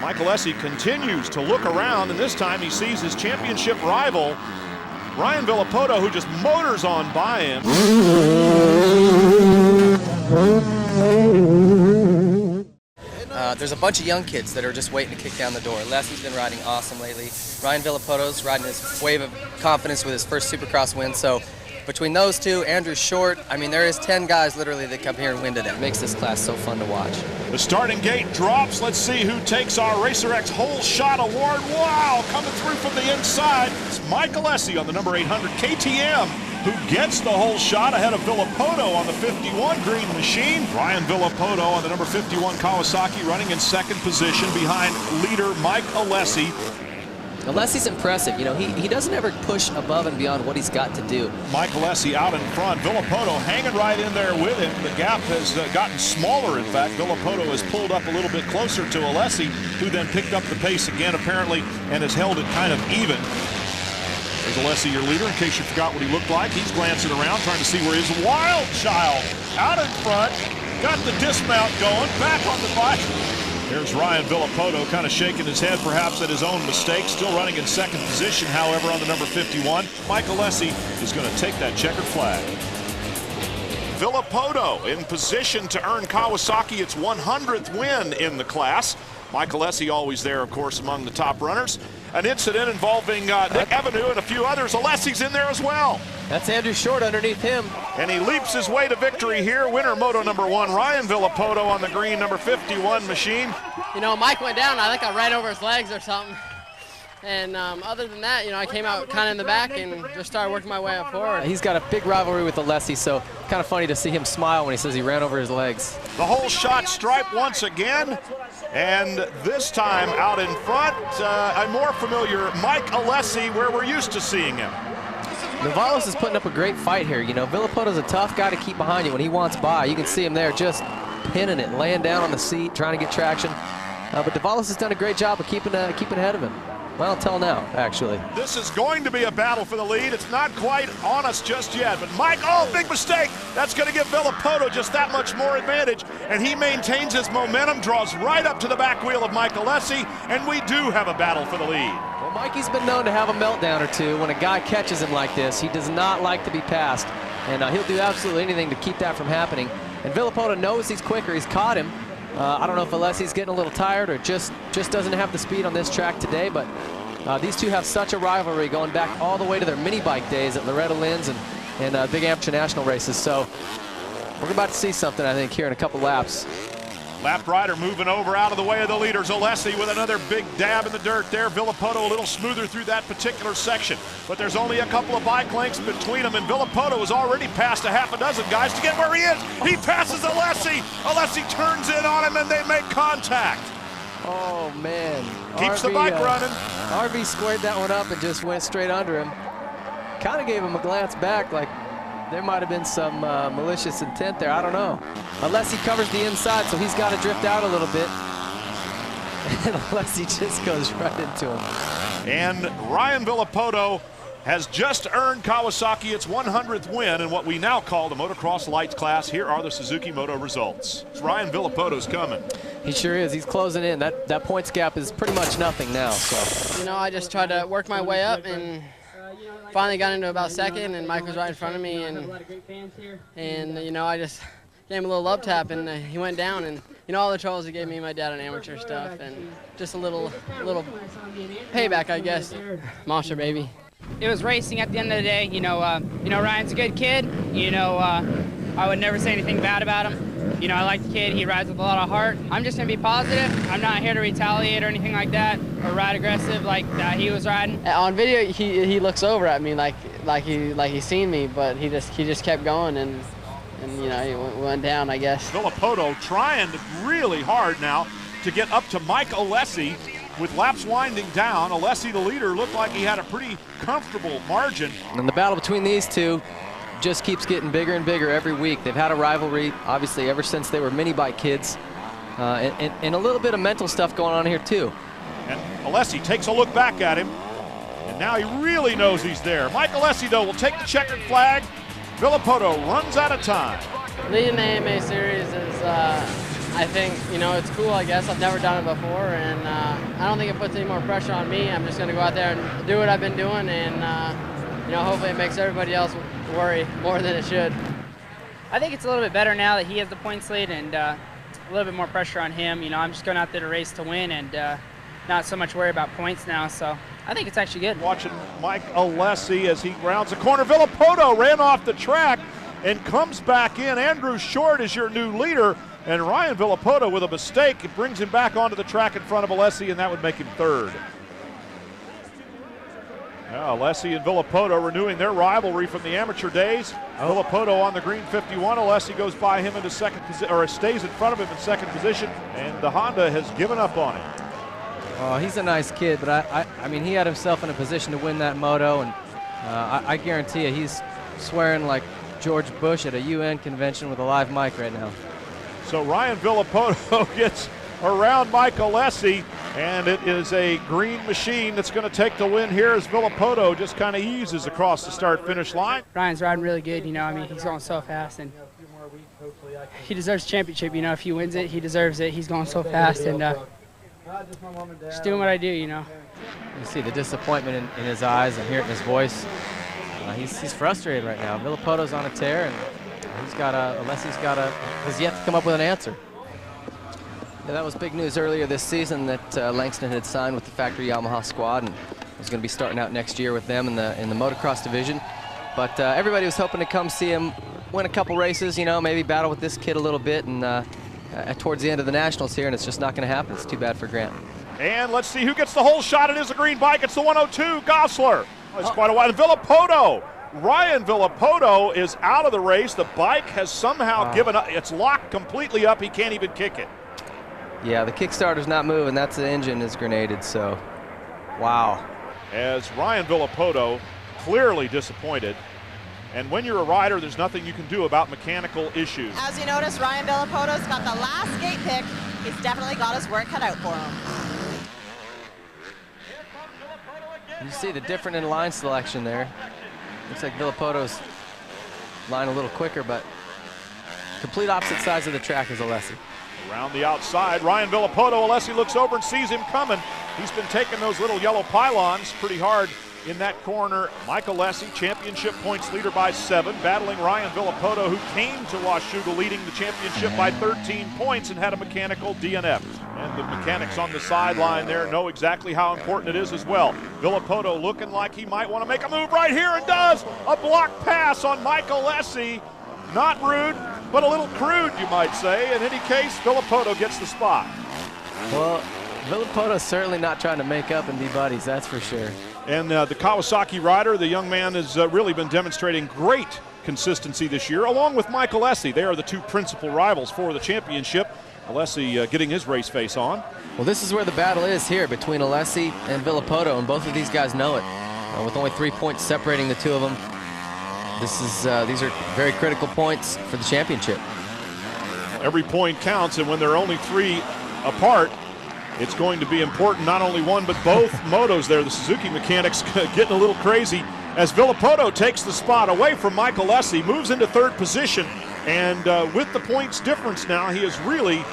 Mike Alessi continues to look around, and this time he sees his championship rival, Ryan Villopoto, who just motors on by him. There's a bunch of young kids that are just waiting to kick down the door. Alessi's been riding awesome lately. Ryan Villopoto's riding his wave of confidence with his first Supercross win. So between those two, Andrew's short. I mean, there is 10 guys literally that come here and win today. It makes this class so fun to watch. The starting gate drops. Let's see who takes our Racer X Whole Shot Award. Wow, coming through from the inside. It's Mike Alessi on the number 800 KTM, who gets the whole shot ahead of Villopoto on the 51 green machine. Ryan Villopoto on the number 51 Kawasaki running in second position behind leader Mike Alessi. Alessi's impressive. You know, he doesn't ever push above and beyond what he's got to do. Mike Alessi out in front. Villopoto hanging right in there with him. The gap has gotten smaller, in fact. Villopoto has pulled up a little bit closer to Alessi, who then picked up the pace again, apparently, and has held it kind of even. There's Alessi, your leader, in case you forgot what he looked like. He's glancing around, trying to see where his wild child out in front. Got the dismount going, back on the bike. There's Ryan Villopoto kind of shaking his head perhaps at his own mistake. Still running in second position, however, on the number 51. Mike Alessi is going to take that checkered flag. Villopoto in position to earn Kawasaki its 100th win in the class. Mike Alessi always there, of course, among the top runners. An incident involving Nick Avenue and a few others. Alessi's in there as well. That's Andrew Short underneath him. And he leaps his way to victory here. Winner moto number 1, Ryan Villopoto on the green number 51 machine. You know, Mike went down. I think I ran over his legs or something. And other than that, you know, I came out kind of in the back and just started working my way up forward. He's got a big rivalry with Alessi, so kind of funny to see him smile when he says he ran over his legs. The whole shot stripe once again, and this time out in front, a more familiar Mike Alessi, where we're used to seeing him. Navalos is putting up a great fight here. You know, Villopoto's a tough guy to keep behind you when he wants by. You can see him there just pinning it, laying down on the seat, trying to get traction. But Navalos has done a great job of keeping ahead of him. Well, until now, actually. This is going to be a battle for the lead. It's not quite on us just yet, but Mike, oh, big mistake. That's going to give Villopoto just that much more advantage, and he maintains his momentum, draws right up to the back wheel of Mike Alessi, and we do have a battle for the lead. Well, Mikey's been known to have a meltdown or two when a guy catches him like this. He does not like to be passed, and he'll do absolutely anything to keep that from happening. And Villopoto knows he's quicker. He's caught him. I don't know if Alessi's getting a little tired or just doesn't have the speed on this track today, but these two have such a rivalry going back all the way to their mini bike days at Loretta Lynn's and Big Amateur National races. So we're about to see something, I think, here in a couple laps. Lap rider moving over out of the way of the leaders. Alessi with another big dab in the dirt there. Villopoto a little smoother through that particular section. But there's only a couple of bike lengths between them, and Villopoto has already passed a half a dozen guys to get where he is. He passes Alessi. Alessi turns in on him, and they make contact. Oh, man. Keeps the bike running. RV squared that one up and just went straight under him. Kind of gave him a glance back like there might have been some malicious intent there. I don't know. Alessi covers the inside, so he's got to drift out a little bit. And Alessi just goes right into him. And Ryan Villopoto has just earned Kawasaki its 100th win in what we now call the Motocross Lights class. Here are the Suzuki Moto results. Ryan Villopoto's coming. He sure is. He's closing in. That points gap is pretty much nothing now. So, you know, I just tried to work my way up and finally got into about second, and Mike was right in front of me, and you know, I just gave him a little love tap, and he went down, and you know, all the troubles he gave me, my dad on amateur stuff, and just a little payback, I guess. Monster baby. It was racing at the end of the day. You know, Ryan's a good kid. You know, I would never say anything bad about him. You know, I like the kid. He rides with a lot of heart. I'm just going to be positive. I'm not here to retaliate or anything like that or ride aggressive like he was riding. On video, he looks over at me like he's seen me, but he just kept going, and you know, he went down, I guess. Villopoto trying really hard now to get up to Mike Alessi. With laps winding down, Alessi, the leader, looked like he had a pretty comfortable margin. And the battle between these two just keeps getting bigger and bigger every week. They've had a rivalry, obviously, ever since they were mini bike kids. And a little bit of mental stuff going on here, too. And Alessi takes a look back at him, and now he really knows he's there. Mike Alessi, though, will take the checkered flag. Villopoto runs out of time. Leading the AMA series is, I think, you know, it's cool, I guess. I've never done it before, and I don't think it puts any more pressure on me. I'm just going to go out there and do what I've been doing, and, you know, hopefully it makes everybody else worry more than it should. I think it's a little bit better now that he has the points lead and a little bit more pressure on him. You know, I'm just going out there to race to win and not so much worry about points now, so I think it's actually good. Watching Mike Alessi as he rounds the corner. Villopoto ran off the track and comes back in. Andrew Short is your new leader. And Ryan Villopoto with a mistake, it brings him back onto the track in front of Alessi, and that would make him third. Now Alessi and Villopoto renewing their rivalry from the amateur days. Villopoto on the green 51. Alessi goes by him into second position, or stays in front of him in second position, and the Honda has given up on him. Oh, he's a nice kid, but I mean, he had himself in a position to win that moto, and I guarantee you he's swearing like George Bush at a UN convention with a live mic right now. So Ryan Villopoto gets around Mike Alessi, and it is a green machine that's going to take the win here as Villopoto just kind of eases across the start-finish line. Ryan's riding really good, you know. I mean, he's going so fast, and he deserves a championship. You know, if he wins it, he deserves it. He's going so fast, and just doing what I do, you know. You see the disappointment in his eyes and hear it in his voice. He's frustrated right now. Villopoto's on a tear, and Alessi's has yet to come up with an answer. Yeah, that was big news earlier this season that Langston had signed with the factory Yamaha squad and was going to be starting out next year with them in the motocross division. But everybody was hoping to come see him win a couple races, you know, maybe battle with this kid a little bit, and towards the end of the Nationals here, and it's just not going to happen. It's too bad for Grant. And let's see who gets the whole shot. It is a green bike. It's the 102, Gosler. It's quite a while. Villopoto. Ryan Villopoto is out of the race. The bike has somehow given up. It's locked completely up. He can't even kick it. Yeah, the Kickstarter's not moving. That's the engine is grenaded, so wow. As Ryan Villopoto clearly disappointed. And when you're a rider, there's nothing you can do about mechanical issues. As you notice, Ryan Villopoto's got the last gate pick. He's definitely got his work cut out for him. You see the different in line selection there. Looks like Villopoto's line a little quicker, but complete opposite sides of the track as Alessi. Around the outside, Ryan Villopoto. Alessi looks over and sees him coming. He's been taking those little yellow pylons pretty hard in that corner. Mike Alessi, championship points leader by 7, battling Ryan Villopoto, who came to Washougal leading the championship by 13 points and had a mechanical DNF. And the mechanics on the sideline there know exactly how important it is as well. Villopoto looking like he might want to make a move right here, and does. A block pass on Mike Alessi. Not rude, but a little crude, you might say. In any case, Villopoto gets the spot. Well, Villopoto's certainly not trying to make up and be buddies, that's for sure. And the Kawasaki rider, the young man, has really been demonstrating great consistency this year, along with Mike Alessi. They are the two principal rivals for the championship. Alessi getting his race face on. Well, this is where the battle is here between Alessi and Villopoto, and both of these guys know it. With only 3 points separating the two of them, these are very critical points for the championship. Every point counts, and when they're only 3 apart, it's going to be important, not only one, but both motos there. The Suzuki mechanics getting a little crazy as Villopoto takes the spot away from Mike Alessi, moves into 3rd position, and with the points difference now, he has really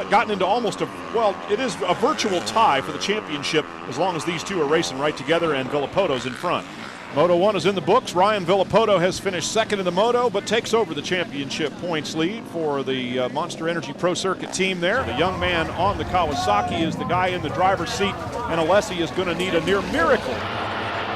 gotten into almost it is a virtual tie for the championship as long as these two are racing right together and Villopoto's in front. Moto 1 is in the books. Ryan Villopoto has finished 2nd in the moto, but takes over the championship points lead for the Monster Energy Pro Circuit team there. The young man on the Kawasaki is the guy in the driver's seat, and Alessi is going to need a near miracle.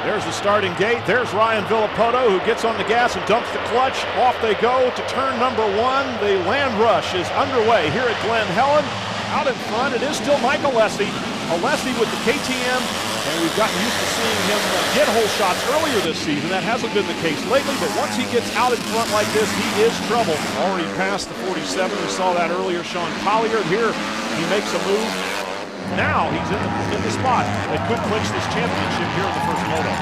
There's the starting gate. There's Ryan Villopoto, who gets on the gas and dumps the clutch. Off they go to turn number 1. The land rush is underway here at Glen Helen. Out in front, it is still Mike Alessi. Alessi with the KTM, and we've gotten used to seeing him get hole shots earlier this season. That hasn't been the case lately, but once he gets out in front like this, he is trouble. Already past the 47. We saw that earlier. Sean Collier here, he makes a move. Now he's in the spot that could clinch this championship here in the first moto.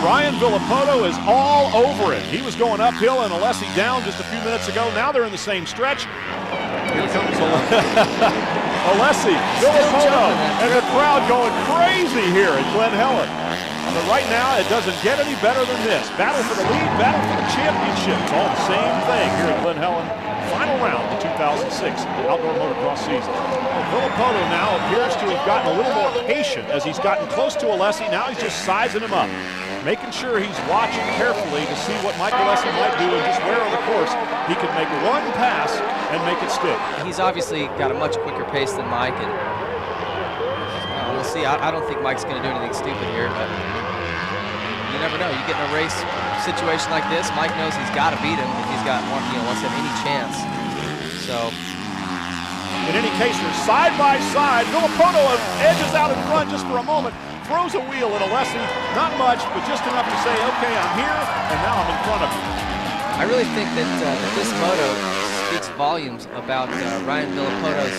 Ryan Villopoto is all over it. He was going uphill and Alessi down just a few minutes ago. Now they're in the same stretch. Here comes Alessi, Villopoto, and the crowd going crazy here at Glen Helen. But right now, it doesn't get any better than this. Battle for the lead, battle for the championship. It's all the same thing here at Glen Helen final round of the 2006 outdoor motocross season. Villopoto now appears to have gotten a little more patient as he's gotten close to Alessi. Now he's just sizing him up, making sure he's watching carefully to see what Mike Alessi might do and just where on the course he can make one pass and make it stick. He's obviously got a much quicker pace than Mike, and we'll see. I don't think Mike's going to do anything stupid here, but you never know. You get in a race situation like this, Mike knows he's got to beat him if he's got one, wants to have any chance. So, in any case, they're side by side. Villopoto edges out in front just for a moment, throws a wheel at Alessi. Not much, but just enough to say, okay, I'm here, and now I'm in front of you. I really think that this moto speaks volumes about Ryan Villopoto's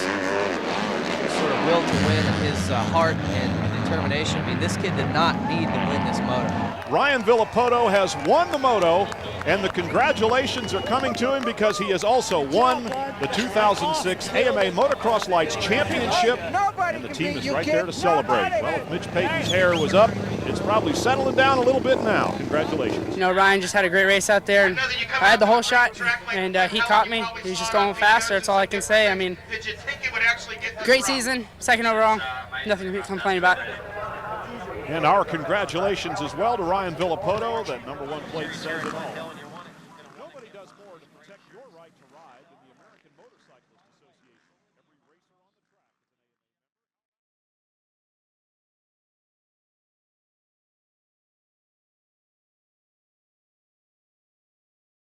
sort of will to win, and his heart and determination. I mean, this kid did not need to win this moto. Ryan Villopoto has won the moto, and the congratulations are coming to him because he has also won the 2006 AMA Motocross Lights Championship, and the team is right there to celebrate. Well, if Mitch Payton's hair was up, it's probably settling down a little bit now. Congratulations. You know, Ryan just had a great race out there, and I had the whole shot, and he caught me. He was just going faster, that's all I can say. I mean, great season, second overall, nothing to complain about. And our congratulations as well to Ryan Villopoto. That #1 plate says it all.